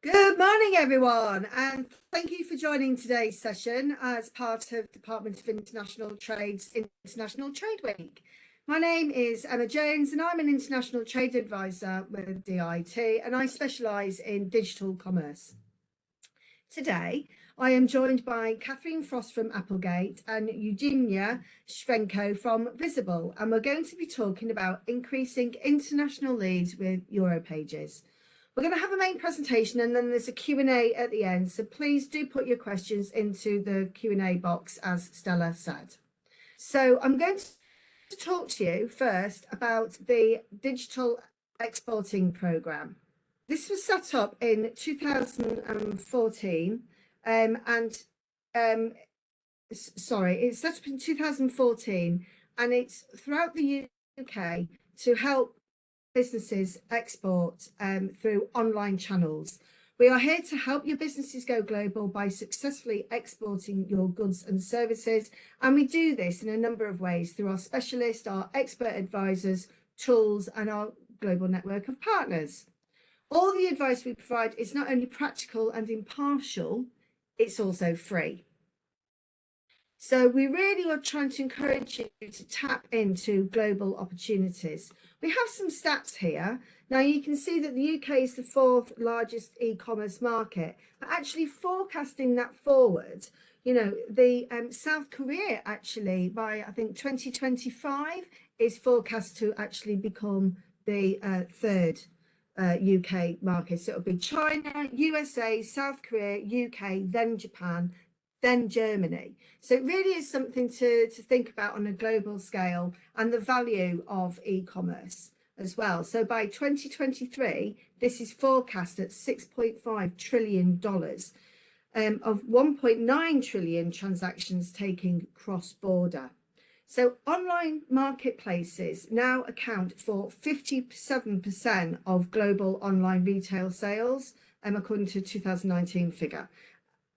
Good morning, everyone, and thank you for joining today's session as part of Department of International Trade's International Trade Week. My name is Emma Jones, and I'm an International Trade Advisor with DIT, and I specialise in digital commerce. Today, I am joined by Catherine Frost from Applegate and Eugenia Shvenko from Visable, and we're going to be talking about increasing international leads with europages. We're going to have a main presentation and then there's a Q&A at the end, so please do put your questions into the Q&A box, as Stella said. So I'm going to talk to you first about the digital exporting programme. This was set up in 2014 it's set up in 2014 and it's throughout the UK to help businesses export through online channels. We are here to help your businesses go global by successfully exporting your goods and services, and we do this in a number of ways through our specialists, our expert advisors, tools, and our global network of partners. All the advice we provide is not only practical and impartial, it's also free. So we really are trying to encourage you to tap into global opportunities. We have some stats here. Now you can see that the UK is the 4th largest e-commerce market, but actually forecasting that forward, you know, the South Korea actually by I think 2025 is forecast to actually become the 3rd UK market. So it'll be China, USA, South Korea, UK, then Japan, then Germany. So it really is something to think about on a global scale, and the value of e-commerce as well. So by 2023, this is forecast at $6.5 trillion, of 1.9 trillion transactions taking cross-border. So online marketplaces now account for 57% of global online retail sales, according to a 2019 figure.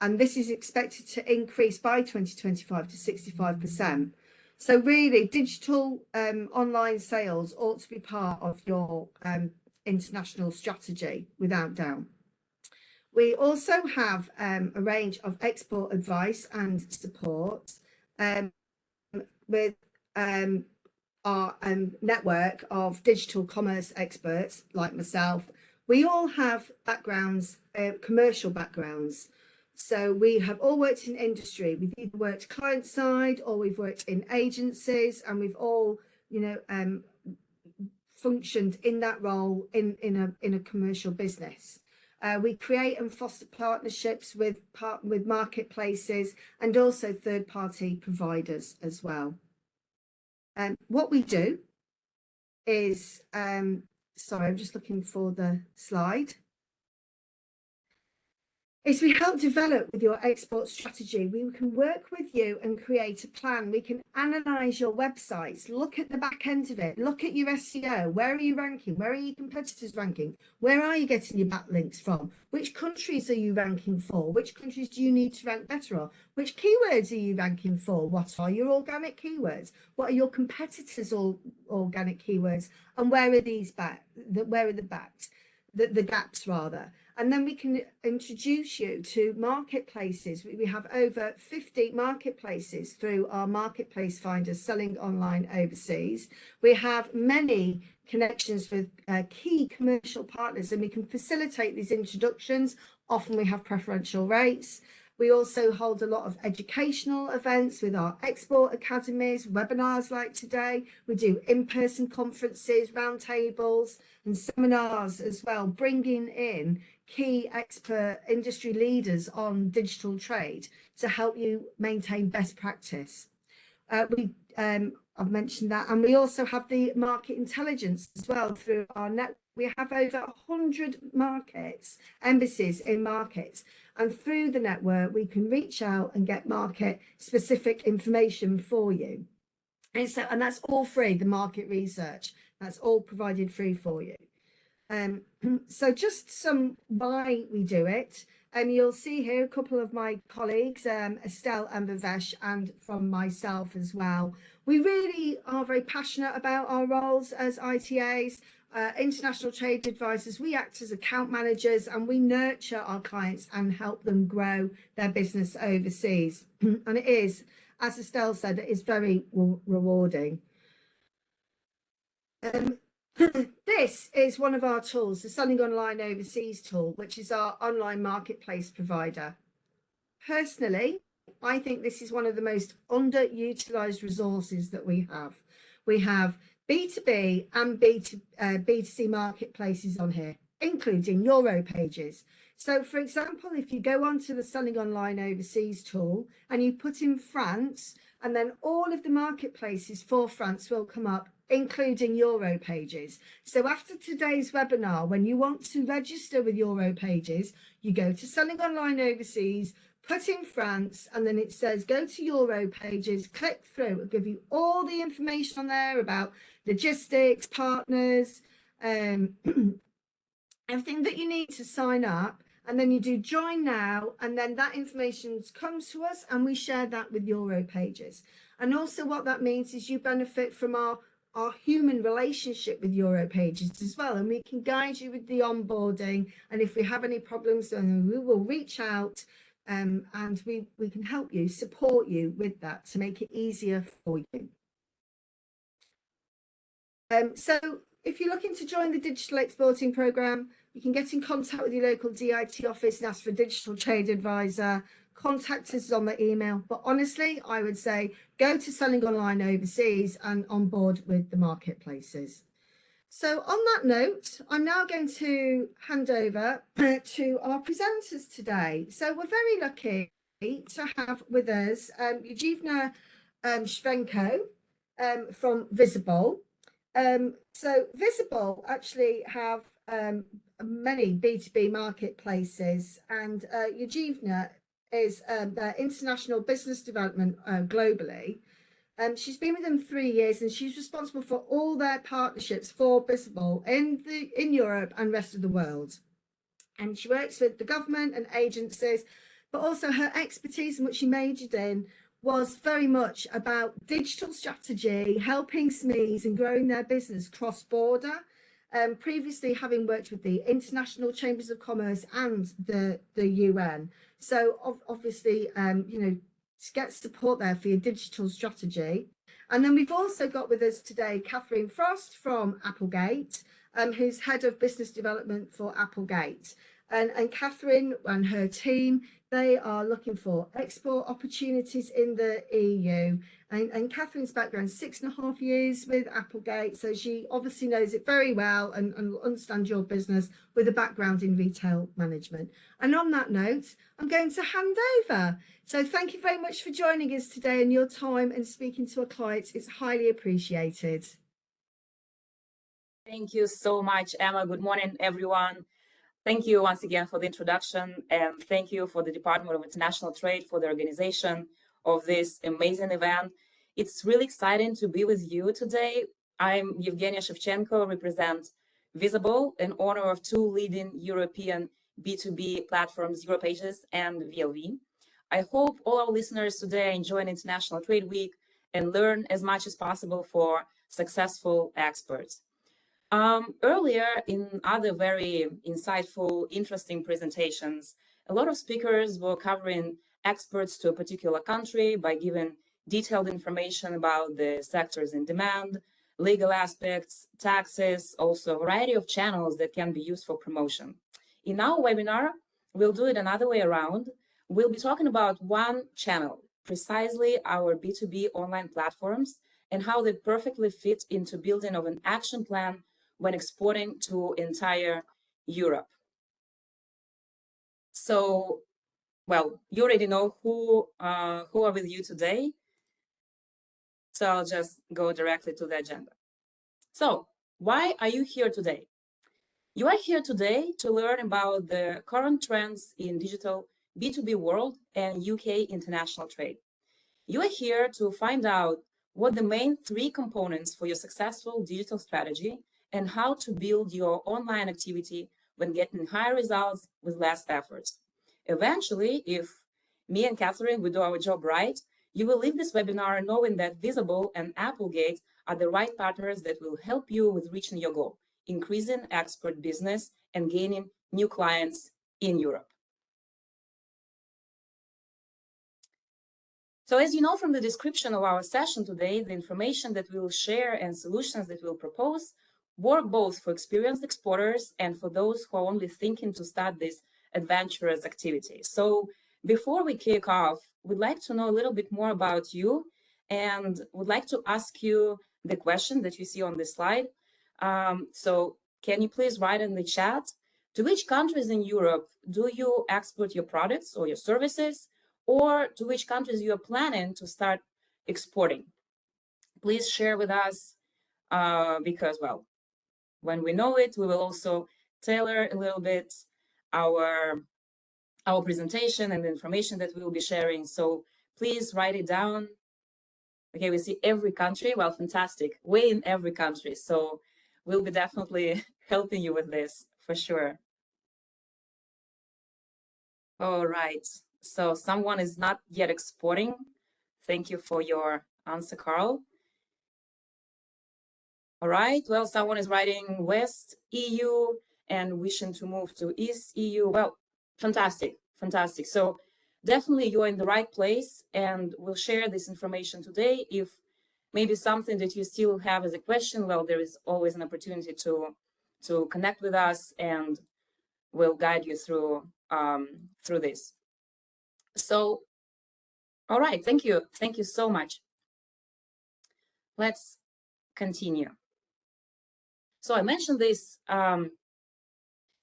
And this is expected to increase by 2025 to 65%. So really, digital online sales ought to be part of your international strategy, without doubt. We also have a range of export advice and support with our network of digital commerce experts like myself. We all have backgrounds, commercial backgrounds. So we have all worked in industry. We've either worked client side or we've worked in agencies, and we've all, you know, functioned in that role in a commercial business. We create and foster partnerships with marketplaces and also third-party providers as well. What we do is, sorry, I'm just looking for the slide. Is we help develop with your export strategy. We can work with you and create a plan. We can analyse your websites, look at the back end of it, look at your SEO. Where are you ranking? Where are your competitors ranking? Where are you getting your backlinks from? Which countries are you ranking for? Which countries do you need to rank better on? Which keywords are you ranking for? What are your organic keywords? What are your competitors' organic keywords? And where are these the gaps rather? And then we can introduce you to marketplaces. We have over 50 marketplaces through our marketplace finders selling online overseas. We have many connections with key commercial partners, and we can facilitate these introductions. Often we have preferential rates. We also hold a lot of educational events with our export academies, webinars like today. We do in-person conferences, roundtables and seminars as well, bringing in key expert industry leaders on digital trade to help you maintain best practice. I've mentioned that, and we also have the market intelligence as well through our network. We have over 100 markets, embassies in markets, and through the network we can reach out and get market specific information for you. And that's all free, the market research, that's all provided free for you. So just some why we do it. You'll see here a couple of my colleagues, Estelle and Bhavesh, and from myself as well. We really are very passionate about our roles as ITAs. international trade advisors, we act as account managers and we nurture our clients and help them grow their business overseas. And it is, as Estelle said, it is very rewarding. This is one of our tools, the Selling Online Overseas tool, which is our online marketplace provider. Personally, I think this is one of the most underutilized resources that we have. We have B2B and B2C marketplaces on here, including europages. So, for example, if you go onto the Selling Online Overseas tool and you put in France, and then all of the marketplaces for France will come up, including europages. So after today's webinar, when you want to register with europages, you go to Selling Online Overseas, put in France, and then it says go to europages, click through. It'll give you all the information on there about logistics, partners, everything that you need to sign up. And then you do join now, and then that information comes to us and we share that with europages. And also what that means is you benefit from our human relationship with europages as well, and we can guide you with the onboarding, and if we have any problems then we will reach out and we can help you, support you with that to make it easier for you. So if you're looking to join the digital exporting program, you can get in contact with your local DIT office and ask for a digital trade advisor. Contact us on the email, but honestly, I would say go to Selling Online Overseas and on board with the marketplaces. So on that note, I'm now going to hand over to our presenters today. So we're very lucky to have with us Eugenia Shvenko from Visable. So Visable actually have many B2B marketplaces, and Eugenia is their international business development globally. She's been with them 3 years, and she's responsible for all their partnerships for Visable in Europe and rest of the world. And she works with the government and agencies, but also her expertise in what she majored in was very much about digital strategy, helping SMEs and growing their business cross-border. Previously having worked with the International Chambers of Commerce and the UN. So obviously, you know, to get support there for your digital strategy. And then we've also got with us today Catherine Frost from Applegate, who's head of business development for Applegate. And Catherine and her team, they are looking for export opportunities in the EU. And Catherine's background, 6.5 years with Applegate, so she obviously knows it very well and understands your business with a background in retail management. And on that note, I'm going to hand over. So thank you very much for joining us today and your time and speaking to our clients. It's highly appreciated. Thank you so much, Emma. Good morning, everyone. Thank you once again for the introduction, and thank you for the Department of International Trade for the organization of this amazing event. It's really exciting to be with you today. I'm Eugenia Shevchenko, represent Visable, an owner of 2 leading European B2B platforms, Europages and VLV. I hope all our listeners today enjoy International Trade Week and learn as much as possible for successful experts. Earlier, in other very insightful, interesting presentations, a lot of speakers were covering exports to a particular country by giving detailed information about the sectors in demand, legal aspects, taxes, also a variety of channels that can be used for promotion. In our webinar, we'll do it another way around. We'll be talking about one channel, precisely our B2B online platforms, and how they perfectly fit into building of an action plan when exporting to entire Europe. So, well, you already know who are with you today. So I'll just go directly to the agenda. So why are you here today? You are here today to learn about the current trends in digital B2B world and UK international trade. You are here to find out what the main 3 components for your successful digital strategy and how to build your online activity when getting higher results with less efforts. Eventually, if me and Catherine, we do our job right, you will leave this webinar knowing that Visable and Applegate are the right partners that will help you with reaching your goal, increasing export business and gaining new clients in Europe. So as you know from the description of our session today, the information that we will share and solutions that we'll propose work both for experienced exporters and for those who are only thinking to start this adventurous activity. So before we kick off, we'd like to know a little bit more about you and would like to ask you the question that you see on this slide. So can you please write in the chat, to which countries in Europe do you export your products or your services, or to which countries you are planning to start exporting? Please share with us because, well, when we know it, we will also tailor a little bit our presentation and the information that we will be sharing. So please write it down. Okay, we see every country. Well, fantastic. Way in every country. So we'll be definitely helping you with this for sure. All right. So someone is not yet exporting. Thank you for your answer, Carl. All right. Well, someone is writing West EU and wishing to move to East EU. Well, fantastic. Fantastic. So definitely you're in the right place, and we'll share this information today. If maybe something that you still have as a question, well, there is always an opportunity to connect with us, and we'll guide you through through this. So, all right, thank you so much. Let's continue. So I mentioned this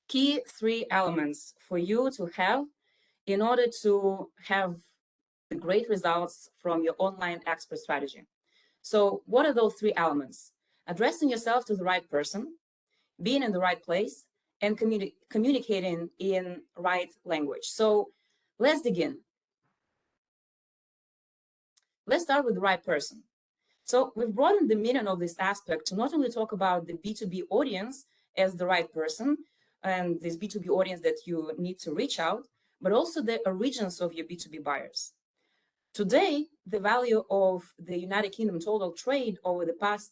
key 3 elements for you to have in order to have the great results from your online export strategy. So what are those 3 elements? Addressing yourself to the right person, being in the right place, and communicating in right language. So let's dig in. Let's start with the right person. So we've broadened the meaning of this aspect to not only talk about the B2B audience as the right person and this B2B audience that you need to reach out, but also the origins of your B2B buyers. Today, the value of the United Kingdom total trade over the past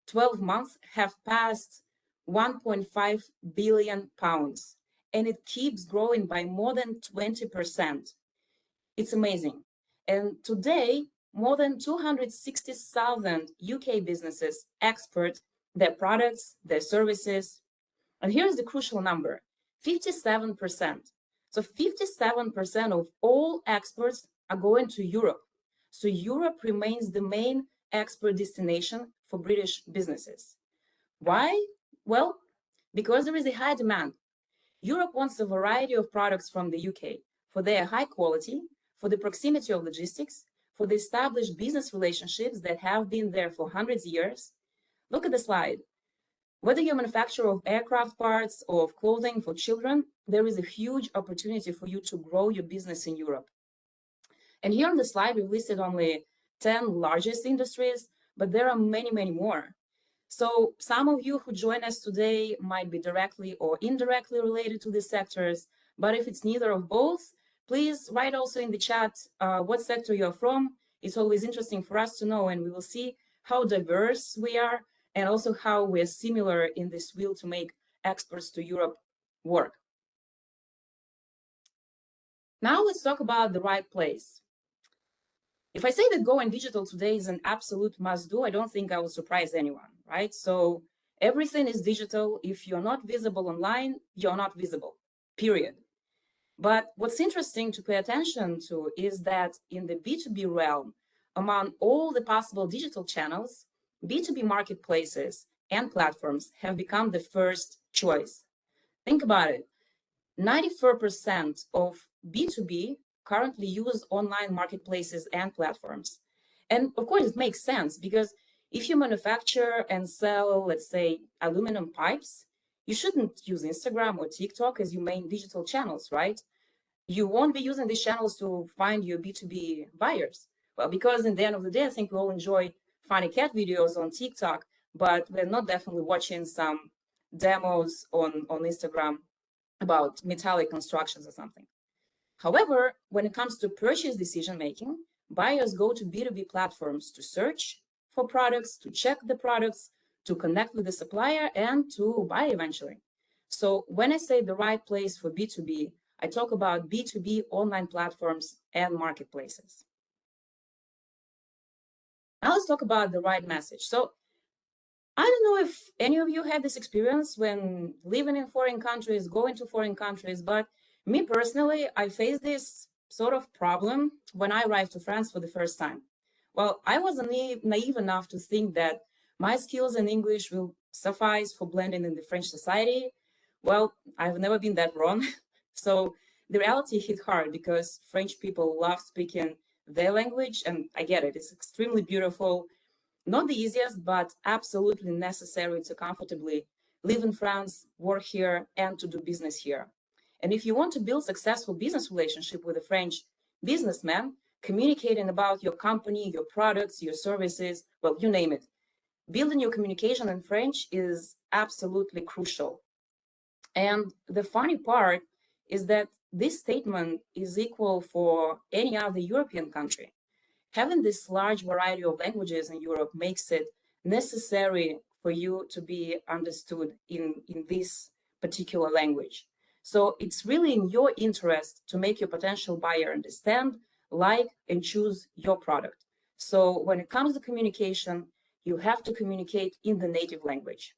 12 months have passed 1.5 billion pounds, and it keeps growing by more than 20%. It's amazing. And today, more than 260,000 UK businesses export their products, their services. And here's the crucial number, 57%. So 57% of all exports are going to Europe. So Europe remains the main export destination for British businesses. Why? Well, because there is a high demand. Europe wants a variety of products from the UK for their high quality, for the proximity of logistics, for the established business relationships that have been there for hundreds of years. Look at the slide. Whether you're a manufacturer of aircraft parts or of clothing for children, there is a huge opportunity for you to grow your business in Europe. And here on the slide, we've listed only 10 largest industries, but there are many, many more. So some of you who join us today might be directly or indirectly related to these sectors, but if it's neither of both, please write also in the chat what sector you're from. It's always interesting for us to know, and we will see how diverse we are and also how we're similar in this will to make exports to Europe work. Now let's talk about the right place. If I say that going digital today is an absolute must-do, I don't think I will surprise anyone, right? So everything is digital. If you're not visible online, you're not visible, period. But what's interesting to pay attention to is that in the B2B realm, among all the possible digital channels, B2B marketplaces and platforms have become the first choice. Think about it. 94% of B2B currently use online marketplaces and platforms. And of course, it makes sense because if you manufacture and sell, let's say, aluminum pipes, you shouldn't use Instagram or TikTok as your main digital channels, right? You won't be using these channels to find your B2B buyers. Well, because in the end of the day, I think we all enjoy funny cat videos on TikTok, but we're not definitely watching some demos on Instagram about metallic constructions or something. However, when it comes to purchase decision making, buyers go to B2B platforms to search for products, to check the products, to connect with the supplier and to buy eventually. So when I say the right place for B2B, I talk about B2B online platforms and marketplaces. Now let's talk about the right message. So I don't know if any of you had this experience when living in foreign countries, going to foreign countries, but me personally, I faced this sort of problem when I arrived to France for the first time. Well, I wasn't naive enough to think that my skills in English will suffice for blending in the French society. Well, I've never been that wrong. So the reality hit hard because French people love speaking their language, and I get it, it's extremely beautiful. Not the easiest, but absolutely necessary to comfortably live in France, work here, and to do business here. And if you want to build successful business relationship with a French businessman, communicating about your company, your products, your services, well, you name it, building your communication in French is absolutely crucial. And the funny part is that this statement is equal for any other European country. Having this large variety of languages in Europe makes it necessary for you to be understood in this particular language. So it's really in your interest to make your potential buyer understand, like, and choose your product. So when it comes to communication, you have to communicate in the native language.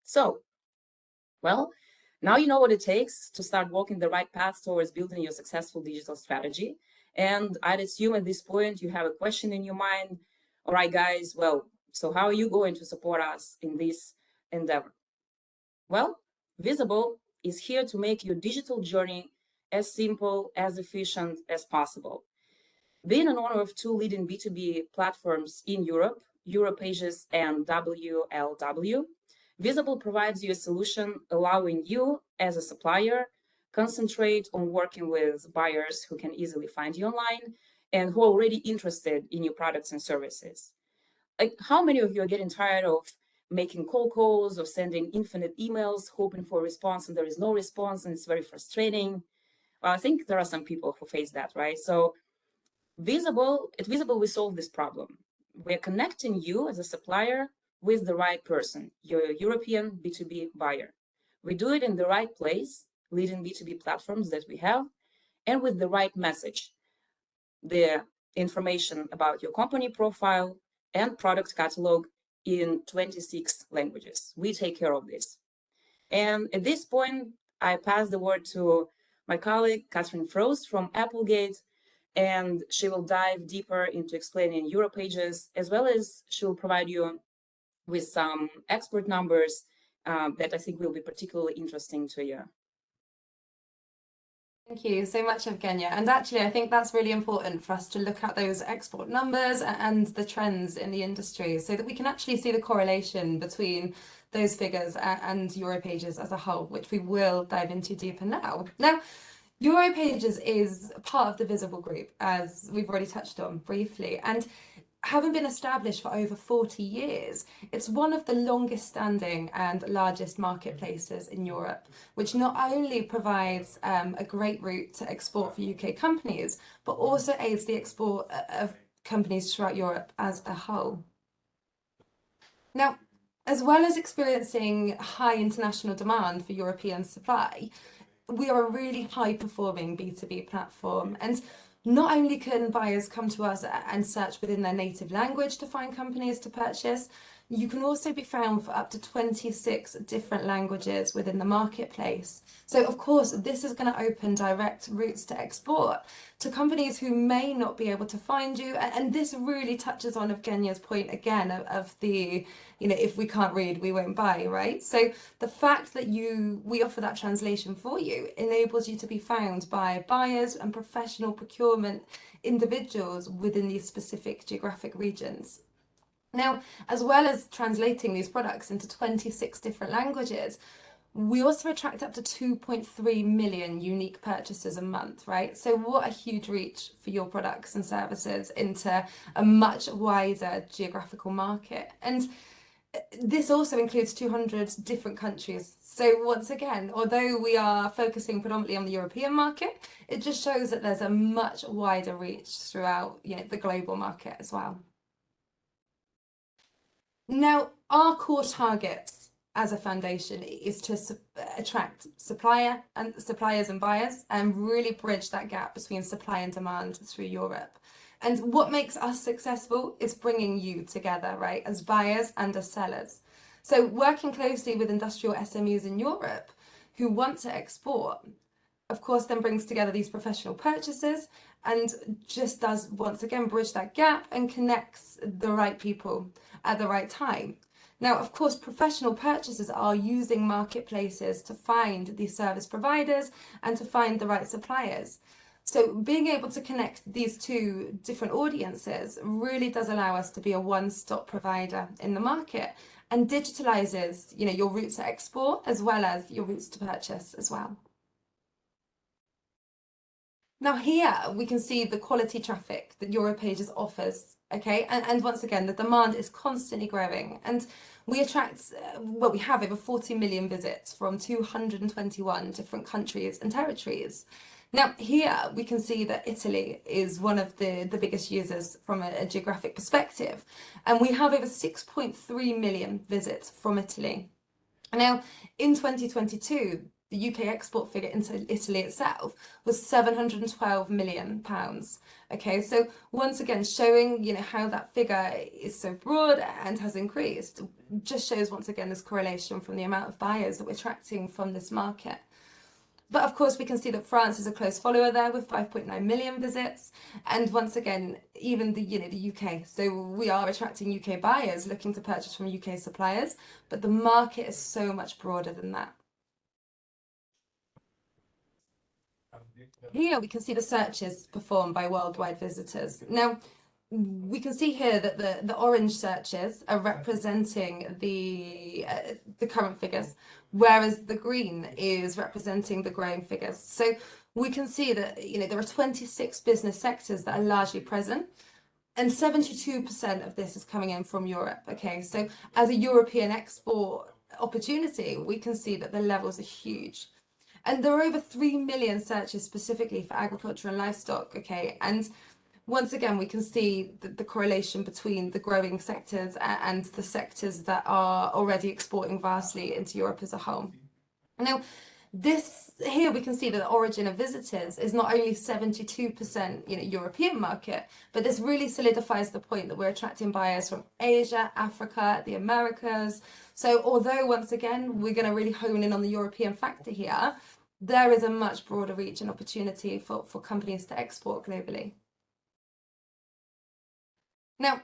So, well, now you know what it takes to start walking the right path towards building your successful digital strategy. And I'd assume at this point you have a question in your mind. All right, guys, well, so how are you going to support us in this endeavor? Well, Visable is here to make your digital journey as simple, as efficient as possible. Being an owner of two leading B2B platforms in Europe, europages and WLW, Visable provides you a solution allowing you as a supplier concentrate on working with buyers who can easily find you online and who are already interested in your products and services. Like, how many of you are getting tired of making cold calls or sending infinite emails, hoping for a response and there is no response and it's very frustrating? Well, I think there are some people who face that, right? So at Visable, we solve this problem. We're connecting you as a supplier with the right person, your European B2B buyer. We do it in the right place, leading B2B platforms that we have, and with the right message, the information about your company profile and product catalog in 26 languages. We take care of this. And at this point, I pass the word to my colleague, Catherine Frost from Applegate, and she will dive deeper into explaining europages, as well as she will provide you with some expert numbers that I think will be particularly interesting to you. Thank you so much, Evgenia. And actually, I think that's really important for us to look at those export numbers and the trends in the industry so that we can actually see the correlation between those figures and europages as a whole, which we will dive into deeper now. Now, europages is part of the Visable group, as we've already touched on briefly, and having been established for over 40 years, it's one of the longest standing and largest marketplaces in Europe, which not only provides a great route to export for UK companies, but also aids the export of companies throughout Europe as a whole. Now, as well as experiencing high international demand for European supply, we are a really high performing B2B platform, and not only can buyers come to us and search within their native language to find companies to purchase, you can also be found for up to 26 different languages within the marketplace. So of course, this is going to open direct routes to export to companies who may not be able to find you. And this really touches on Evgenia's point again of the, if we can't read, we won't buy, right? So the fact that we offer that translation for you enables you to be found by buyers and professional procurement individuals within these specific geographic regions. Now, as well as translating these products into 26 different languages, we also attract up to 2.3 million unique purchasers a month, right? So what a huge reach for your products and services into a much wider geographical market. And this also includes 200 different countries. So once again, although we are focusing predominantly on the European market, it just shows that there's a much wider reach throughout the global market as well. Now, our core targets as a foundation is to attract suppliers and buyers and really bridge that gap between supply and demand through Europe. And what makes us successful is bringing you together, right, as buyers and as sellers. So working closely with industrial SMEs in Europe who want to export, of course, then brings together these professional purchases and just does, once again, bridge that gap and connects the right people at the right time. Now, of course, professional purchasers are using marketplaces to find these service providers and to find the right suppliers. So being able to connect these two different audiences really does allow us to be a one-stop provider in the market and digitalizes, your routes to export as well as your routes to purchase as well. Now here we can see the quality traffic that europages offers, okay? And once again, the demand is constantly growing and we attract, we have over 40 million visits from 221 different countries and territories. Now here we can see that Italy is one of the biggest users from a geographic perspective, and we have over 6.3 million visits from Italy. Now in 2022, the UK export figure into Italy itself was £712 million. Okay, so once again, showing how that figure is so broad and has increased, just shows once again this correlation from the amount of buyers that we're attracting from this market. But of course, we can see that France is a close follower there with 5.9 million visits, and once again, even the UK. So we are attracting UK buyers looking to purchase from UK suppliers, but the market is so much broader than that. Here we can see the searches performed by worldwide visitors. Now, we can see here that the orange searches are representing the current figures, whereas the green is representing the growing figures. So we can see that there are 26 business sectors that are largely present, and 72% of this is coming in from Europe. Okay, so as a European export opportunity, we can see that the levels are huge. And there are over 3 million searches specifically for agriculture and livestock, okay? And once again, we can see the correlation between the growing sectors and the sectors that are already exporting vastly into Europe as a whole. Now, here we can see that the origin of visitors is not only 72% European market, but this really solidifies the point that we're attracting buyers from Asia, Africa, the Americas. So although once again, we're going to really hone in on the European factor here, there is a much broader reach and opportunity for companies to export globally. Now,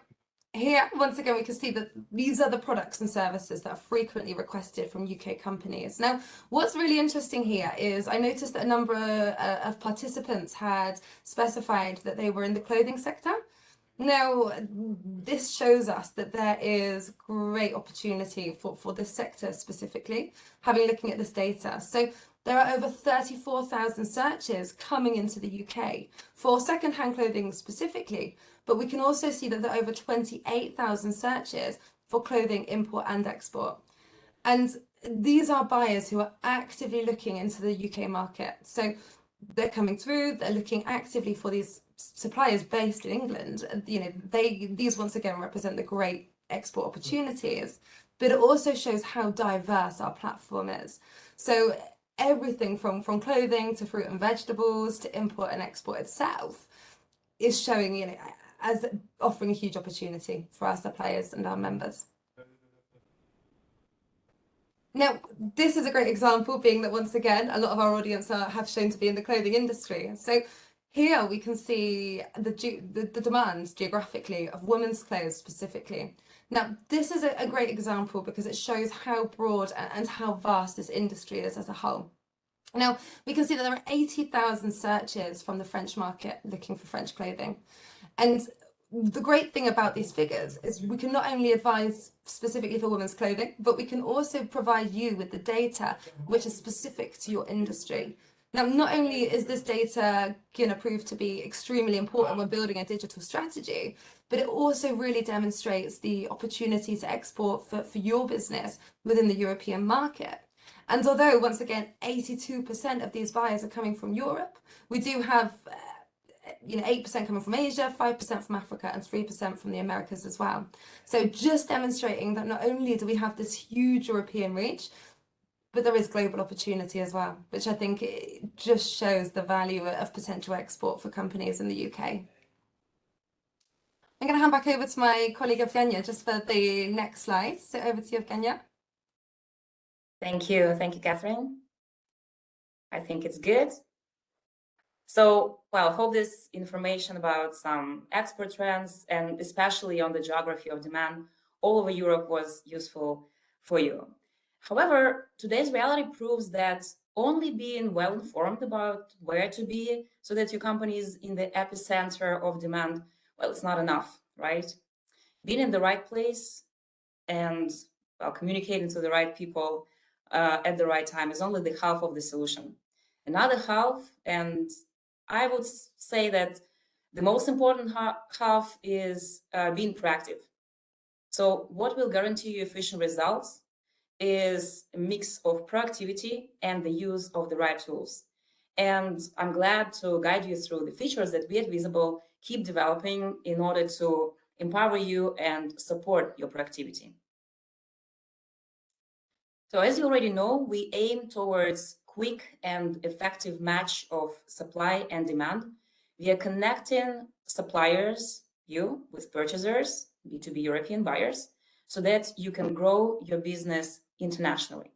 here, once again, we can see that these are the products and services that are frequently requested from UK companies. Now, what's really interesting here is I noticed that a number of participants had specified that they were in the clothing sector. Now, this shows us that there is great opportunity for this sector specifically, looking at this data. So there are over 34,000 searches coming into the UK for second-hand clothing specifically, but we can also see that there are over 28,000 searches for clothing import and export. And these are buyers who are actively looking into the UK market. So they're coming through, they're looking actively for these suppliers based in England. These once again represent the great export opportunities, but it also shows how diverse our platform is. So everything from clothing to fruit and vegetables to import and export itself is showing, as offering a huge opportunity for our suppliers and our members. Now, this is a great example, being that once again, a lot of our audience have shown to be in the clothing industry. So here we can see the demand geographically of women's clothes specifically. Now, this is a great example because it shows how broad and how vast this industry is as a whole. Now, we can see that there are 80,000 searches from the French market looking for French clothing. And the great thing about these figures is we can not only advise specifically for women's clothing, but we can also provide you with the data which is specific to your industry. Now, not only is this data going to prove to be extremely important when building a digital strategy, but it also really demonstrates the opportunity to export for your business within the European market. And although, once again, 82% of these buyers are coming from Europe, we do have 8% coming from Asia, 5% from Africa, and 3% from the Americas as well. So just demonstrating that not only do we have this huge European reach, but there is global opportunity as well, which I think it just shows the value of potential export for companies in the UK. I'm going to hand back over to my colleague Evgenia just for the next slide. So over to you, Evgenia. Thank you, Catherine. I think it's good. So, well, hope this information about some export trends and especially on the geography of demand all over Europe was useful for you. However, today's reality proves that only being well informed about where to be so that your company is in the epicenter of demand, well, it's not enough, right? Being in the right place and communicating to the right people at the right time is only the half of the solution. Another half, and I would say that the most important half is being proactive. So what will guarantee you efficient results is a mix of proactivity and the use of the right tools. And I'm glad to guide you through the features that we at Visable keep developing in order to empower you and support your proactivity. So as you already know, we aim towards quick and effective match of supply and demand via connecting suppliers, you, with purchasers, B2B European buyers, so that you can grow your business internationally.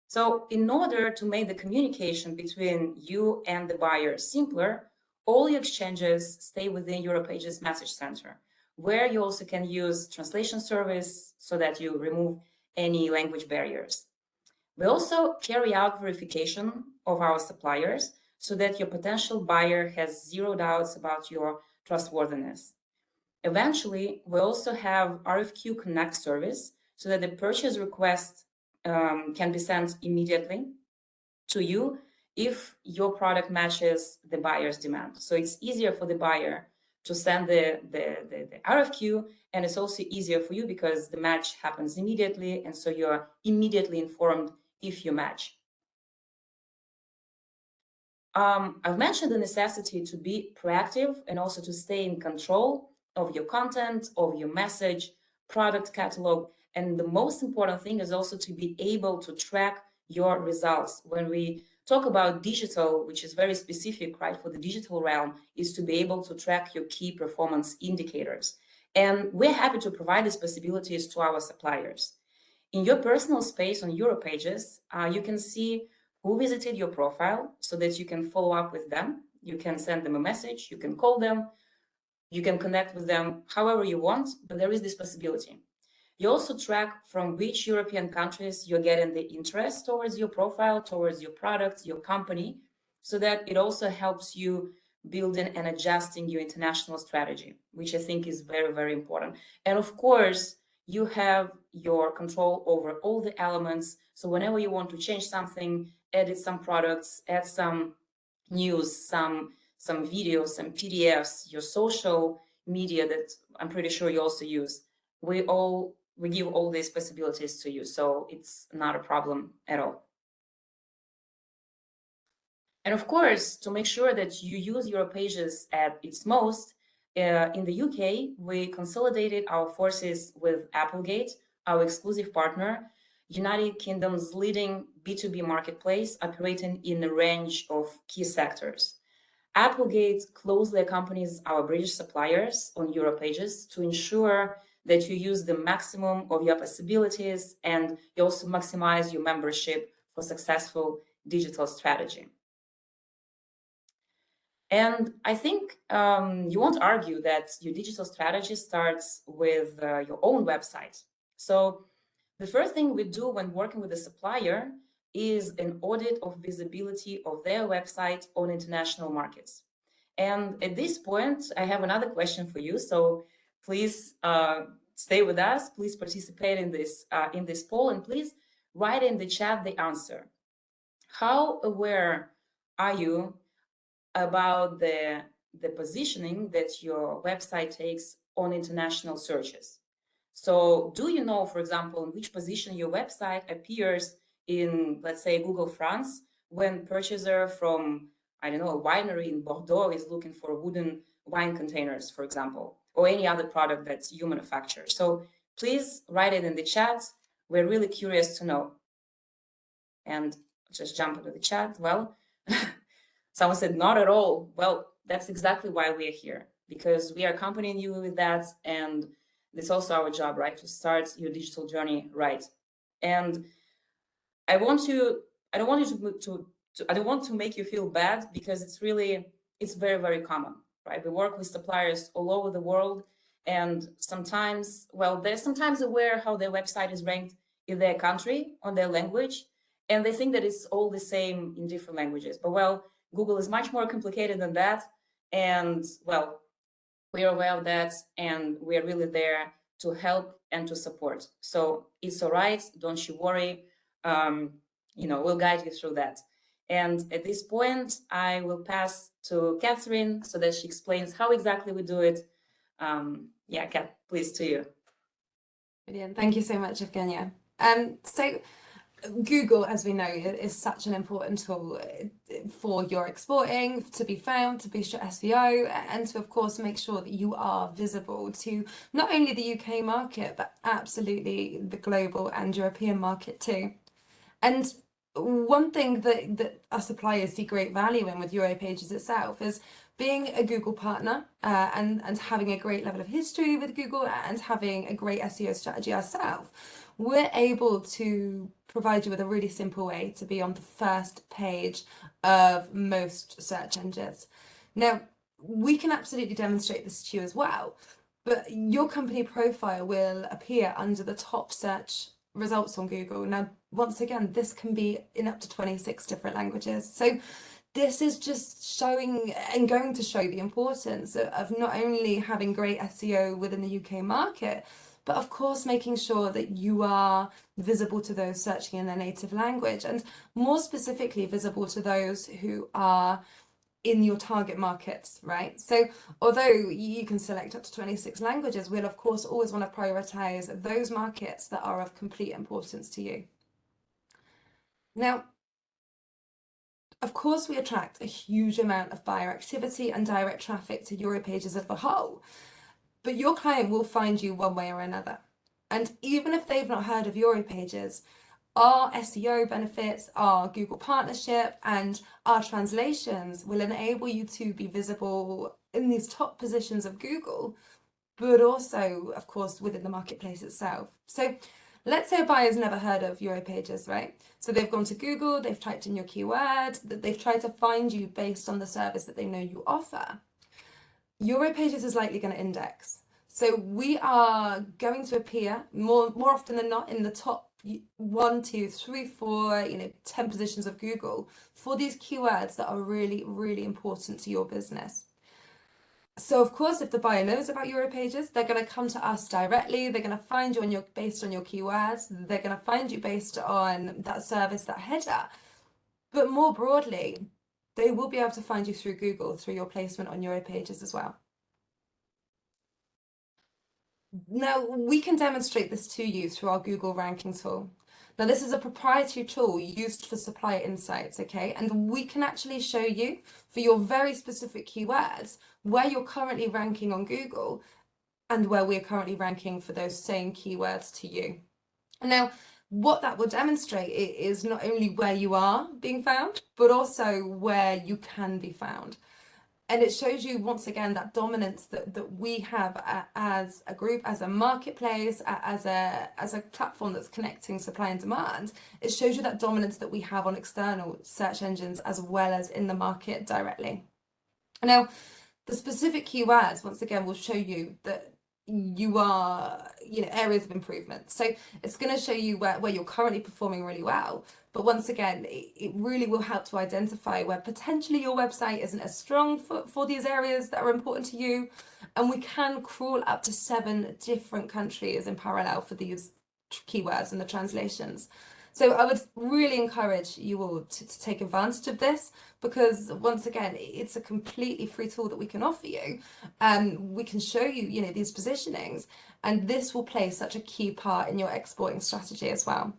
So in order to make the communication between you and the buyer simpler, all your exchanges stay within europages message center, where you also can use translation service so that you remove any language barriers. We also carry out verification of our suppliers so that your potential buyer has zero doubts about your trustworthiness. Eventually, we also have RFQ Connect service so that the purchase request can be sent immediately to you if your product matches the buyer's demand. So it's easier for the buyer to send the RFQ, and it's also easier for you because the match happens immediately, and so you're immediately informed if you match. I've mentioned the necessity to be proactive and also to stay in control of your content, of your message, product catalog, and the most important thing is also to be able to track your results. When we talk about digital, which is very specific, right, for the digital realm, is to be able to track your key performance indicators. And we're happy to provide these possibilities to our suppliers. In your personal space on europages, you can see who visited your profile so that you can follow up with them. You can send them a message, you can call them, you can connect with them however you want, but there is this possibility. You also track from which European countries you're getting the interest towards your profile, towards your products, your company, so that it also helps you building and adjusting your international strategy, which I think is very, very important. And of course, you have your control over all the elements. So whenever you want to change something, edit some products, add some news, some videos, some PDFs, your social media that I'm pretty sure you also use, we give all these possibilities to you. So it's not a problem at all. And of course, to make sure that you use europages at its most, in the UK, we consolidated our forces with Applegate, our exclusive partner, United Kingdom's leading B2B marketplace operating in a range of key sectors. Applegate closely accompanies our British suppliers on europages to ensure that you use the maximum of your possibilities and you also maximize your membership for successful digital strategy. And I think you won't argue that your digital strategy starts with your own website. So the first thing we do when working with a supplier is an audit of visibility of their website on international markets. And at this point, I have another question for you. So please stay with us. Please participate in this poll, and please write in the chat the answer. How aware are you about the positioning that your website takes on international searches? So do you know, for example, in which position your website appears in, let's say, Google France, when purchaser from I don't know, a winery in Bordeaux is looking for wooden wine containers, for example, or any other product that you manufacture. So please write it in the chat. We're really curious to know. And just jump into the chat. Well, someone said, not at all. Well, that's exactly why we are here, because we are accompanying you with that. And it's also our job, right, to start your digital journey right. And I don't want to make you feel bad, because it's very, very common, right? We work with suppliers all over the world, and sometimes, well, they're sometimes aware how their website is ranked in their country, on their language, and they think that it's all the same in different languages. But well, Google is much more complicated than that. And well, we are aware of that, and we are really there to help and to support. So it's all right, don't you worry. We'll guide you through that. And at this point, I will pass to Catherine so that she explains how exactly we do it. Yeah, Kat, please, to you. Brilliant. Thank you so much, Evgenia. So Google, as we know, is such an important tool for your exporting, to be found, to boost your SEO, and to, of course, make sure that you are visible to not only the UK market, but absolutely the global and European market too. And one thing that our suppliers see great value in with europages itself is being a Google partner and having a great level of history with Google and having a great SEO strategy ourselves. We're able to provide you with a really simple way to be on the first page of most search engines. Now, we can absolutely demonstrate this to you as well, but your company profile will appear under the top search results on Google. Now, once again, this can be in up to 26 different languages. So this is just showing and going to show the importance of not only having great SEO within the UK market, but of course making sure that you are visible to those searching in their native language, and more specifically visible to those who are in your target markets, right? So although you can select up to 26 languages, we'll of course always want to prioritize those markets that are of complete importance to you. Now, of course, we attract a huge amount of buyer activity and direct traffic to europages as a whole, but your client will find you one way or another. And even if they've not heard of europages, our SEO benefits, our Google partnership, and our translations will enable you to be visible in these top positions of Google, but also, of course, within the marketplace itself. So let's say a buyer's never heard of europages, right? So they've gone to Google, they've typed in your keyword, they've tried to find you based on the service that they know you offer. Europages is likely going to index. So we are going to appear more often than not in the top 1, 2, 3, 4, 10 positions of Google for these keywords that are really, really important to your business. So of course, if the buyer knows about europages, they're going to come to us directly. They're going to find you based on your keywords. They're going to find you based on that service, that header. But more broadly, they will be able to find you through Google, through your placement on europages as well. Now, we can demonstrate this to you through our Google ranking tool. Now, this is a proprietary tool used for supplier insights, okay? And we can actually show you, for your very specific keywords, where you're currently ranking on Google and where we're currently ranking for those same keywords to you. Now, what that will demonstrate is not only where you are being found, but also where you can be found. And it shows you, once again, that dominance that we have as a group, as a marketplace, as a platform that's connecting supply and demand. It shows you that dominance that we have on external search engines as well as in the market directly. Now, the specific keywords, once again, will show you that you are, areas of improvement. So it's going to show you where you're currently performing really well. But once again, it really will help to identify where potentially your website isn't as strong for these areas that are important to you. And we can crawl up to 7 different countries in parallel for these keywords and the translations. So I would really encourage you all to take advantage of this, because once again, it's a completely free tool that we can offer you. We can show you, these positionings, and this will play such a key part in your exporting strategy as well.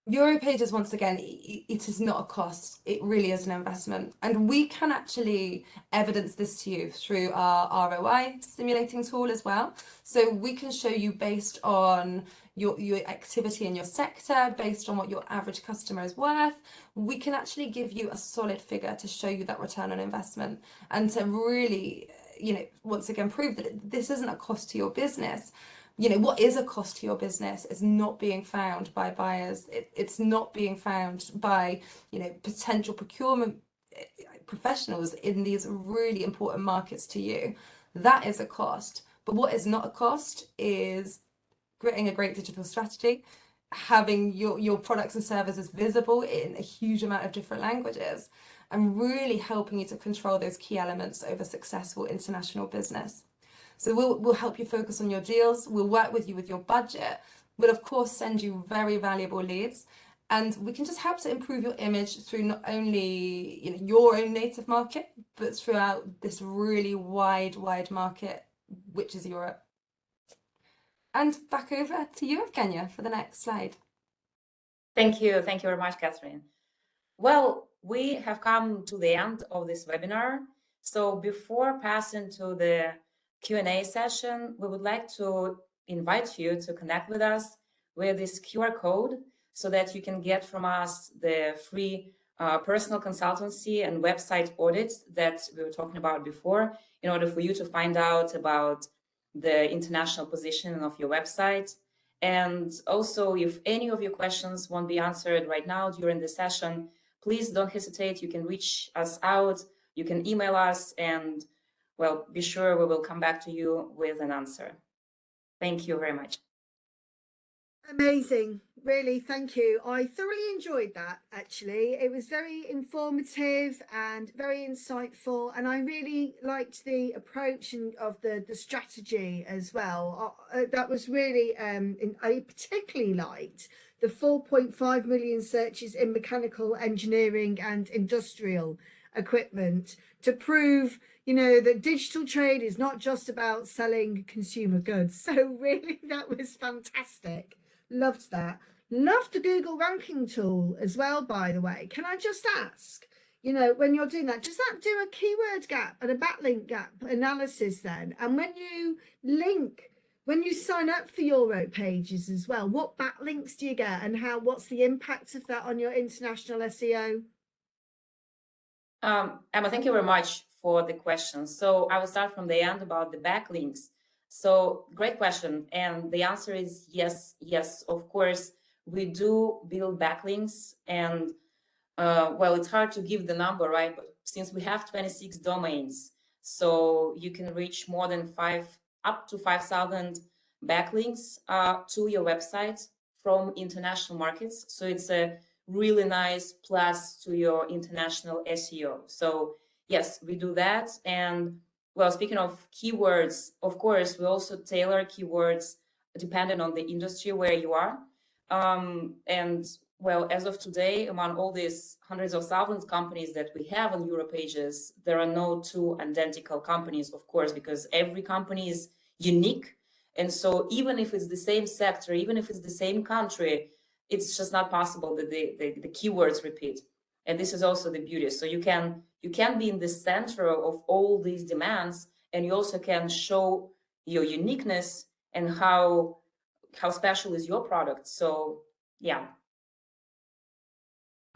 Europages, once again, it is not a cost. It really is an investment. And we can actually evidence this to you through our ROI simulating tool as well. So we can show you based on your activity in your sector, based on what your average customer is worth, we can actually give you a solid figure to show you that return on investment and to really, once again, prove that this isn't a cost to your business. What is a cost to your business is not being found by buyers. It's not being found by, potential procurement professionals in these really important markets to you. That is a cost. But what is not a cost is creating a great digital strategy, having your products and services visible in a huge amount of different languages, and really helping you to control those key elements over successful international business. So we'll help you focus on your deals. We'll work with you with your budget. We'll of course send you very valuable leads, and we can just help to improve your image through not only your own native market, but throughout this really wide market, which is Europe. And back over to you, Evgenia, for the next slide. Thank you very much, Catherine. Well, we have come to the end of this webinar. So before passing to the Q&A session, we would like to invite you to connect with us with this QR code so that you can get from us the free personal consultancy and website audits that we were talking about before, in order for you to find out about the international positioning of your website. And also, if any of your questions won't be answered right now during the session, please don't hesitate. You can reach us out, you can email us, and well, be sure we will come back to you with an answer. Thank you very much. Amazing, really, thank you. I thoroughly enjoyed that, actually. It was very informative and very insightful, and I really liked the approach of the strategy as well. That was really, I particularly liked the 4.5 million searches in mechanical engineering and industrial equipment to prove that digital trade is not just about selling consumer goods. So really, that was fantastic. Loved that. Loved the Google ranking tool as well, by the way. Can I just ask, when you're doing that, does that do a keyword gap and a backlink gap analysis then? And when you sign up for europages as well, what backlinks do you get, and what's the impact of that on your international SEO? Emma, thank you very much for the question. So I will start from the end about the backlinks. So great question. And the answer is yes, of course, we do build backlinks. And well, it's hard to give the number, right? But since we have 26 domains, so you can reach more than up to 5,000 backlinks to your website from international markets. So it's a really nice plus to your international SEO. So yes, we do that. And well, speaking of keywords, of course, we also tailor keywords depending on the industry where you are. And well, as of today, among all these hundreds of thousands of companies that we have on europages, there are no two identical companies, of course, because every company is unique. And so even if it's the same sector, even if it's the same country, it's just not possible that the keywords repeat. And this is also the beauty. So you can be in the center of all these demands, and you also can show your uniqueness and how special is your product. So yeah.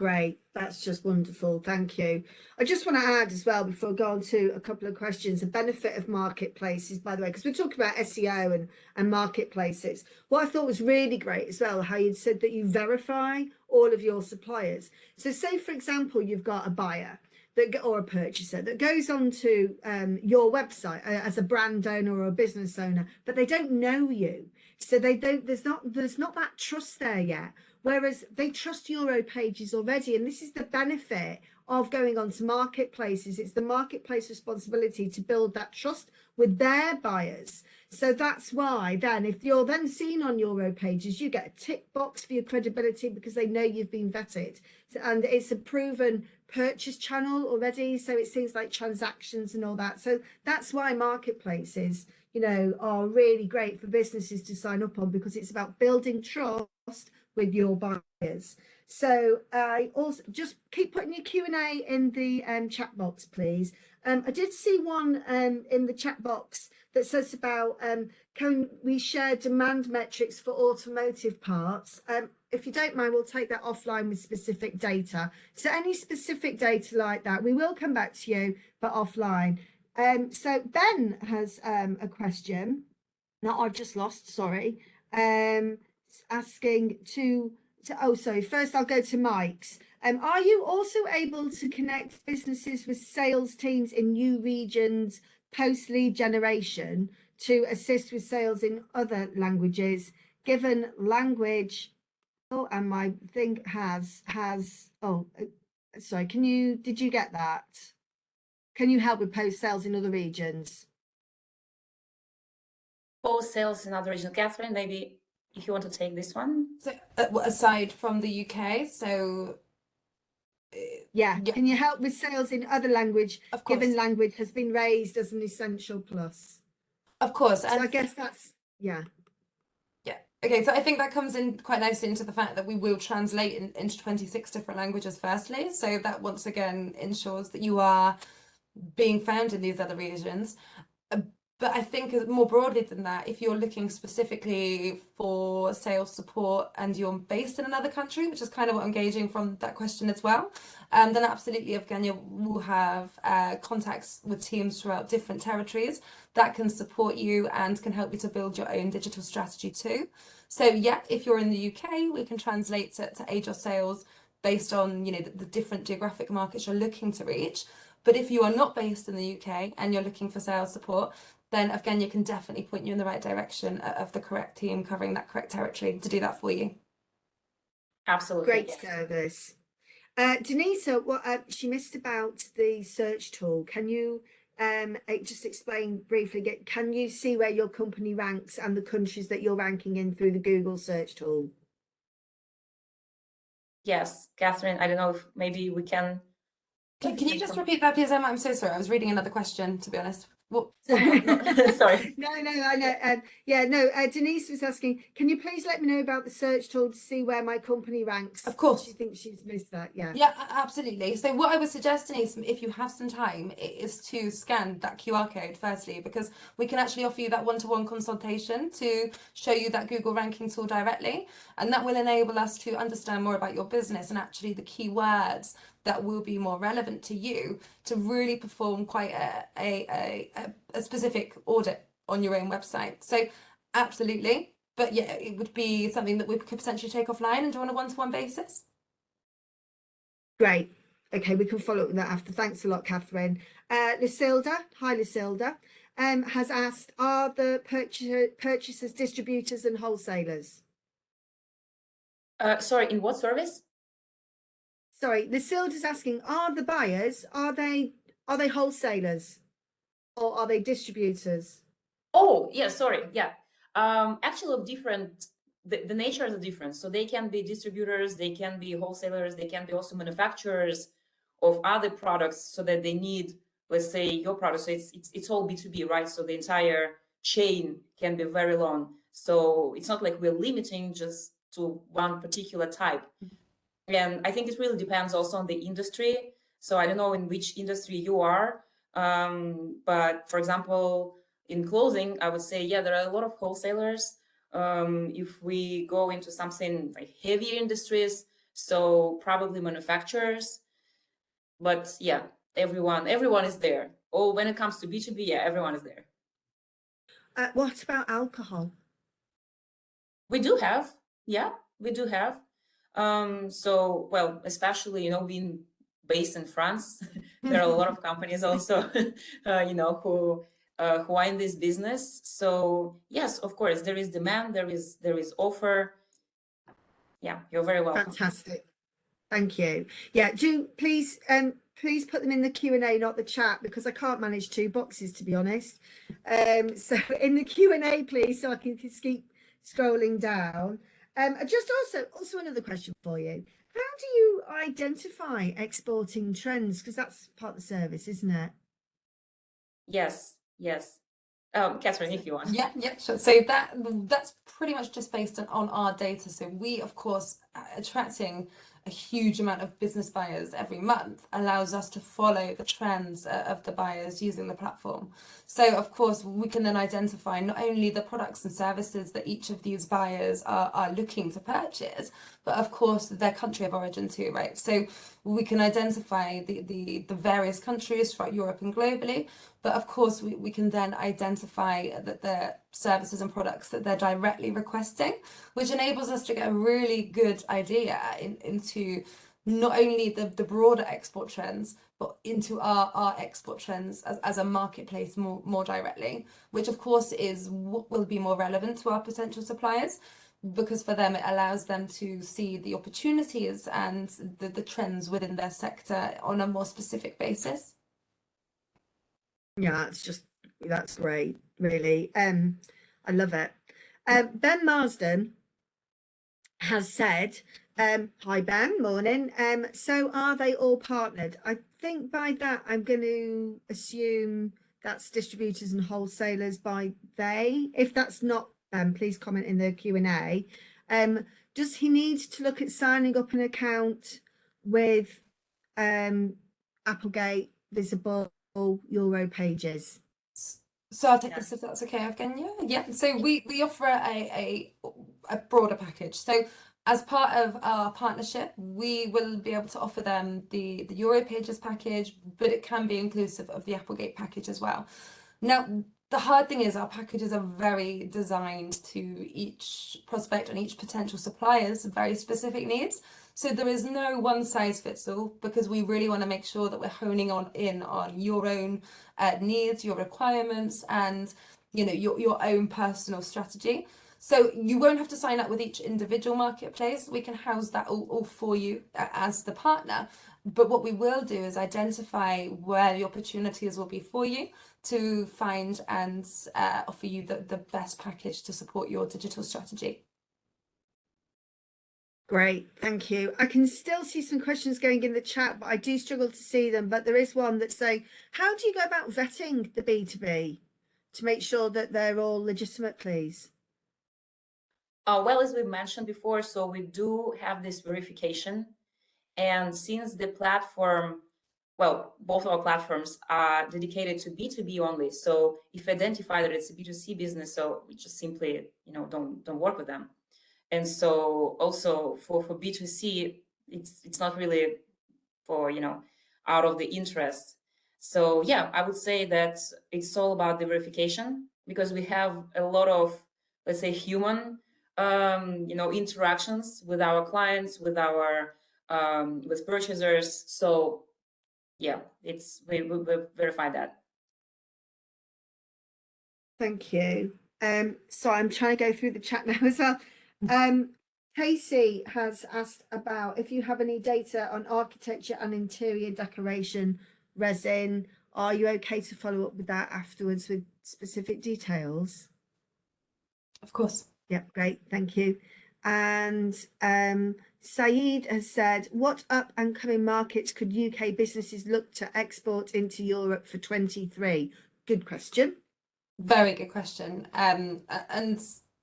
Great, that's just wonderful. Thank you. I just want to add as well, before I go on to a couple of questions, the benefit of marketplaces, by the way, because we're talking about SEO and marketplaces. What I thought was really great as well, how you'd said that you verify all of your suppliers. So say, for example, you've got a buyer or a purchaser that goes onto your website as a brand owner or a business owner, but they don't know you. So there's not that trust there yet. Whereas they trust europages already, and this is the benefit of going on to marketplaces. It's the marketplace responsibility to build that trust with their buyers. So that's why then, if you're then seen on europages, you get a tick box for your credibility because they know you've been vetted, and it's a proven purchase channel already. So it's things like transactions and all that. So that's why marketplaces, are really great for businesses to sign up on, because it's about building trust with your buyers. So I also just keep putting your Q&A in the chat box, please. I did see one in the chat box that says about can we share demand metrics for automotive parts? If you don't mind, we'll take that offline with specific data. So any specific data like that, we will come back to you, but offline. So Ben has a question that I've just lost, sorry, asking first I'll go to Mike's. Are you also able to connect businesses with sales teams in new regions post lead generation to assist with sales in other languages, given language? Oh, and my thing sorry, did you get that? Can you help with post sales in other regions? Post sales in other regions. Catherine, maybe if you want to take this one. So aside from the UK, so yeah, can you help with sales in other language, of course, given language has been raised as an essential plus? Of course. So and I guess that's okay, so I think that comes in quite nicely into the fact that we will translate into 26 different languages firstly, so that once again ensures that you are being found in these other regions. But I think more broadly than that, if you're looking specifically for sales support and you're based in another country, which is kind of what I'm gauging from that question as well, then absolutely Evgenia will have contacts with teams throughout different territories that can support you and can help you to build your own digital strategy too. So yeah, if you're in the UK, we can translate to aid your sales based on, you know, the different geographic markets you're looking to reach. But if you are not based in the UK and you're looking for sales support, then Evgenia can definitely point you in the right direction of the correct team covering that correct territory to do that for you. Absolutely. Great service. Denisa, what she missed about the search tool. Can you just explain briefly, can you see where your company ranks and the countries that you're ranking in through the Google search tool? Yes, Catherine, I don't know if maybe we can... Can you just repeat that, please, Emma? I'm so sorry. I was reading another question, to be honest. Sorry. No, I know. Denise was asking, can you please let me know about the search tool to see where my company ranks? Of course. She thinks she's missed that. Yeah, absolutely. So what I would suggest, Denise, if you have some time, is to scan that QR code firstly, because we can actually offer you that one-to-one consultation to show you that Google ranking tool directly, and that will enable us to understand more about your business and actually the keywords that will be more relevant to you to really perform quite a specific audit on your own website. So absolutely, but yeah, it would be something that we could potentially take offline and do on a one-to-one basis. Great. Okay, we can follow up with that after. Thanks a lot, Catherine. Lucilda, hi Lucilda, has asked, are the purchasers distributors and wholesalers? Sorry, in what service? Sorry, Lucilda's asking, are the buyers, are they wholesalers or are they distributors? Oh, yeah, sorry. Yeah. Actually, of different, the nature is different. So they can be distributors, they can be wholesalers, they can be also manufacturers of other products so that they need, let's say, your product. So it's all B2B, right? So the entire chain can be very long. So it's not like we're limiting just to one particular type. And I think it really depends also on the industry. So I don't know in which industry you are, but for example, in clothing, I would say, yeah, there are a lot of wholesalers. If we go into something like heavier industries, so probably manufacturers, but yeah, everyone is there. Oh, when it comes to B2B, yeah, everyone is there. What about alcohol? We do have, yeah, we do have. So, well, especially, you know, being based in France, there are a lot of companies also, you know, who are in this business. So yes, of course, there is demand, there is offer. Yeah, you're very welcome. Fantastic. Thank you. Yeah, do please put them in the Q&A, not the chat, because I can't manage two boxes, to be honest. So in the Q&A, please, so I can just keep scrolling down. Just also another question for you. How do you identify exporting trends? Because that's part of the service, isn't it? Yes. Catherine, if you want. Yeah, sure. So that's pretty much just based on our data. So we, of course, attracting a huge amount of business buyers every month allows us to follow the trends of the buyers using the platform. So of course, we can then identify not only the products and services that each of these buyers are looking to purchase, but of course their country of origin too, right? So we can identify the various countries throughout Europe and globally, but of course we can then identify that the services and products that they're directly requesting, which enables us to get a really good idea into not only the broader export trends, but into our export trends as a marketplace more directly, which of course is what will be more relevant to our potential suppliers, because for them it allows them to see the opportunities and the trends within their sector on a more specific basis. Yeah, that's great, really. I love it. Ben Marsden has said, hi Ben, morning. So are they all partnered? I think by that I'm going to assume that's distributors and wholesalers by they. If that's not, please comment in the Q&A. Does he need to look at signing up an account with Applegate, Visable, europages? So I'll take this if that's okay, Evgenia. Yeah. So we offer a broader package. So as part of our partnership, we will be able to offer them the europages package, but it can be inclusive of the Applegate package as well. Now, the hard thing is our packages are very designed to each prospect and each potential supplier's very specific needs. So there is no one size fits all, because we really want to make sure that we're honing in on your own needs, your requirements, and your own personal strategy. So you won't have to sign up with each individual marketplace. We can house that all for you as the partner. But what we will do is identify where the opportunities will be for you to find and offer you the best package to support your digital strategy. Great, thank you. I can still see some questions going in the chat, but I do struggle to see them. But there is one that's saying, how do you go about vetting the B2B to make sure that they're all legitimate, please? Well, as we mentioned before, so we do have this verification. And since the platform, well, both our platforms are dedicated to B2B only. So if we identify that it's a B2C business, so we just simply, don't work with them. And so also for B2C, it's not really for, out of the interest. So yeah, I would say that it's all about the verification, because we have a lot of, let's say, human, interactions with our clients, with our, with purchasers. So yeah, we verify that. Thank you. So I'm trying to go through the chat now as well. Casey has asked about if you have any data on architecture and interior decoration resin. Are you okay to follow up with that afterwards with specific details? Of course. Yep, great, thank you. And Saeed has said, what up and coming markets could UK businesses look to export into Europe for 23? Good question. Very good question. And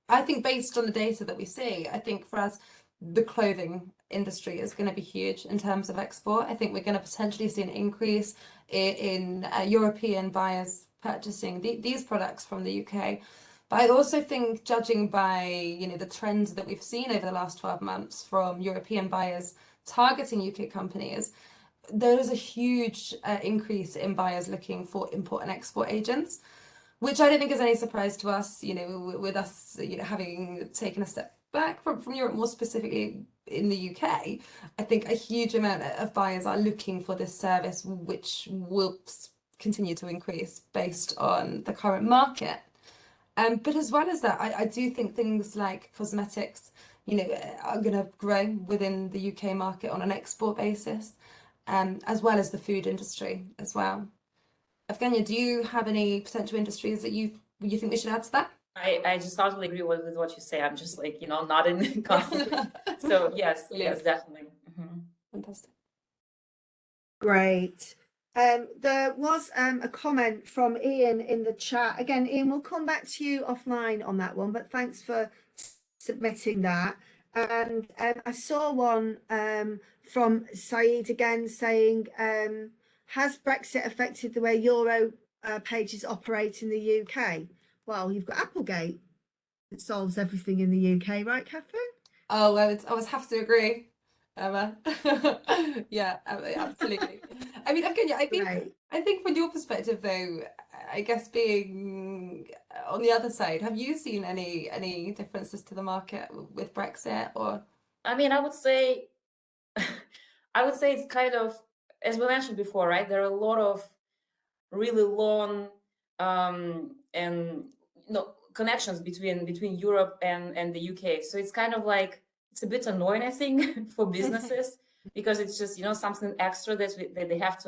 I think based on the data that we see, I think for us, the clothing industry is going to be huge in terms of export. I think we're going to potentially see an increase in European buyers purchasing these products from the UK. But I also think, judging by the trends that we've seen over the last 12 months from European buyers targeting UK companies, there is a huge increase in buyers looking for import and export agents, which I don't think is any surprise to us, with us, having taken a step back from Europe, more specifically in the UK. I think a huge amount of buyers are looking for this service, which will continue to increase based on the current market. But as well as that, I do think things like cosmetics, are going to grow within the UK market on an export basis, as well as the food industry as well. Evgenia, do you have any potential industries that you think we should add to that? I just totally agree with what you say. I'm just like, nodding constantly. So yes, definitely. Fantastic. Great. There was a comment from Ian in the chat. Again, Ian, we'll come back to you offline on that one, but thanks for submitting that. And I saw one from Saeed again saying, has Brexit affected the way Euro pages operate in the UK? Well, you've got Applegate that solves everything in the UK, right, Catherine? Oh, I would have to agree, Emma. Yeah, absolutely. I mean, Evgenia, Right. I think from your perspective, though, I guess being on the other side, have you seen any differences to the market with Brexit or? I mean, I would say, I would say it's kind of, as we mentioned before, right? There are a lot of really long and connections between Europe and the UK. So it's kind of like, it's a bit annoying, I think, for businesses because it's just, something extra that they have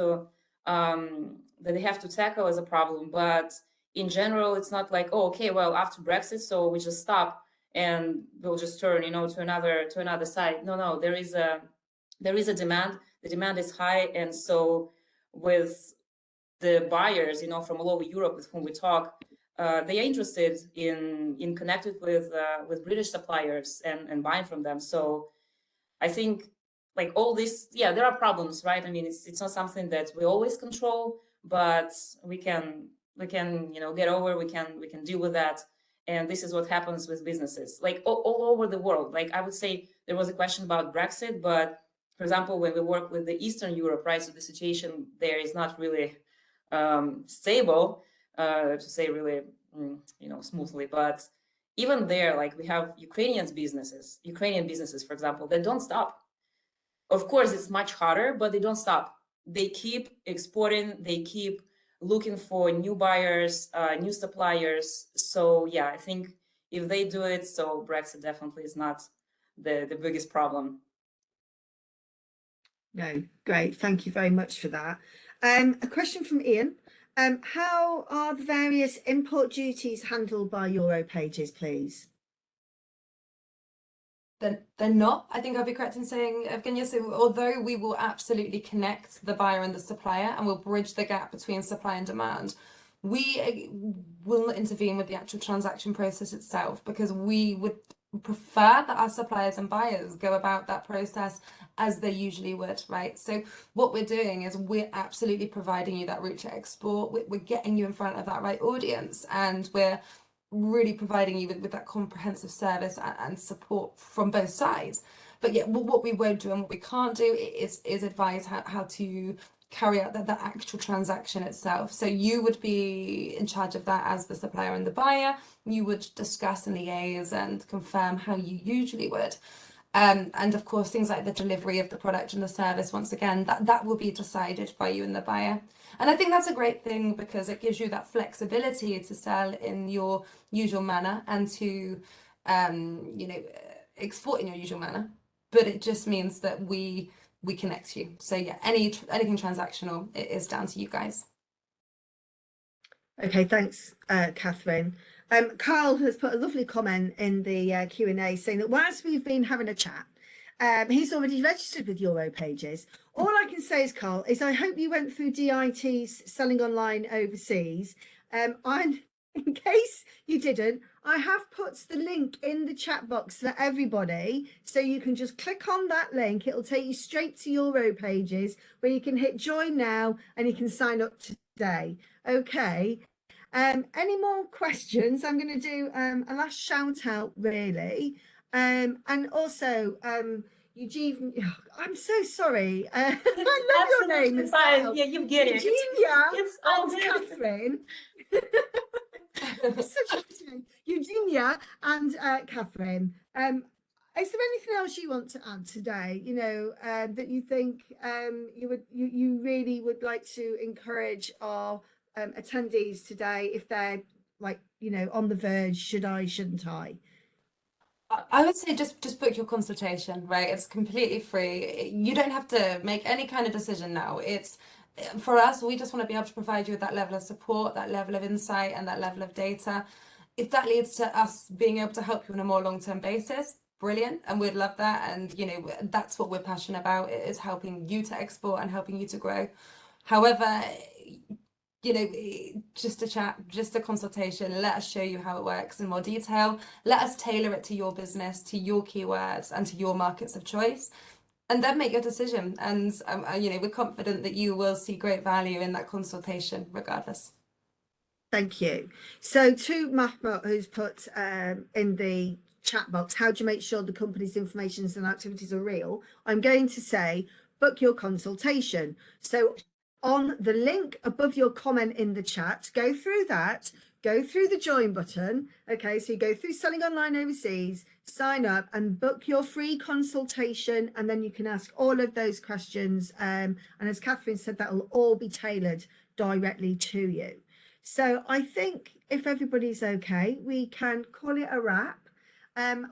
to tackle as a problem. But in general, it's not like, oh, okay, well, after Brexit, so we just stop and we'll just turn, to another side. No, there is a demand. The demand is high, and so with the buyers, from all over Europe with whom we talk, they are interested in connecting with British suppliers and buying from them. So I think like all this, yeah, there are problems, right? I mean, it's not something that we always control, but we can get over. We can deal with that. And this is what happens with businesses, like all over the world. Like I would say there was a question about Brexit, but for example, when we work with the Eastern Europe, right? So the situation there is not really stable, to say really, smoothly. But even there, like we have Ukrainian businesses, for example, that don't stop. Of course, it's much harder, but they don't stop. They keep exporting. They keep looking for new buyers, new suppliers. So yeah, I think if they do it, so Brexit definitely is not the biggest problem. No, great. Thank you very much for that. A question from Ian. How are the various import duties handled by europages, please? They're not. I think I'll be correct in saying, Evgenia, so although we will absolutely connect the buyer and the supplier and we'll bridge the gap between supply and demand, we will not intervene with the actual transaction process itself because we would prefer that our suppliers and buyers go about that process as they usually would, right? So what we're doing is we're absolutely providing you that route to export. We're getting you in front of that right audience, and we're really providing you with that comprehensive service and support from both sides. But yeah, what we won't do and what we can't do is advise how to carry out that actual transaction itself. So you would be in charge of that as the supplier and the buyer. You would discuss and liaise and confirm how you usually would. And of course, things like the delivery of the product and the service, once again, that will be decided by you and the buyer. And I think that's a great thing because it gives you that flexibility to sell in your usual manner and to, export in your usual manner. But it just means that we connect you. So yeah, anything transactional, it is down to you guys. Okay, thanks, Catherine. Carl has put a lovely comment in the Q&A saying that whilst we've been having a chat, he's already registered with europages. All I can say is, Carl, is I hope you went through DIT's Selling Online Overseas. And in case you didn't, I have put the link in the chat box for everybody. So you can just click on that link. It'll take you straight to europages where you can hit join now and you can sign up today. Okay. Any more questions? I'm going to do a last shout out, really. And also, Eugene, I'm so sorry. I love your name as well. Yeah, you get it. Eugenia it's all and good. Catherine. It's such a name. Eugenia and Catherine. Is there anything else you want to add today? That you think you really would like to encourage our attendees today, if they're like, on the verge, should I, shouldn't I? I would say just book your consultation, right? It's completely free. You don't have to make any kind of decision now. It's for us, we just want to be able to provide you with that level of support, that level of insight, and that level of data. If that leads to us being able to help you on a more long-term basis, brilliant, and we'd love that. And that's what we're passionate about, is helping you to export and helping you to grow. However, you know, just a chat, just a consultation, let us show you how it works in more detail. Let us tailor it to your business, to your keywords and to your markets of choice, and then make your decision. And, you know, we're confident that you will see great value in that consultation regardless. Thank you. So to Mahmoud, who's put in the chat box, how do you make sure the company's information and activities are real? I'm going to say, book your consultation. So on the link above your comment in the chat, go through that, go through the join button. Okay, so you go through selling online overseas, sign up and book your free consultation, and then you can ask all of those questions. And as Catherine said, that will all be tailored directly to you. So I think if everybody's okay, we can call it a wrap.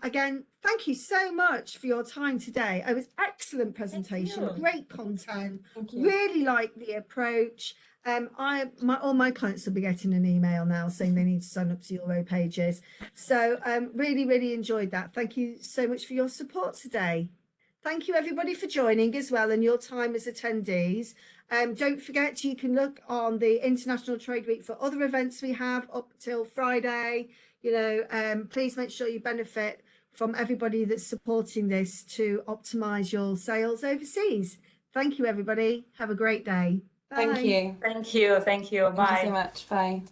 Again, thank you so much for your time today. It was excellent presentation, great content. Really like the approach. All my clients will be getting an email now saying they need to sign up to europages. So really enjoyed that. Thank you so much for your support today. Thank you everybody for joining as well and your time as attendees. Don't forget, you can look on the International Trade Week for other events we have up till Friday. You know, please make sure you benefit from everybody that's supporting this to optimize your sales overseas. Thank you, everybody. Have a great day. Bye. Thank you. Thank you. Thank you. Bye. Thank you so much. Bye.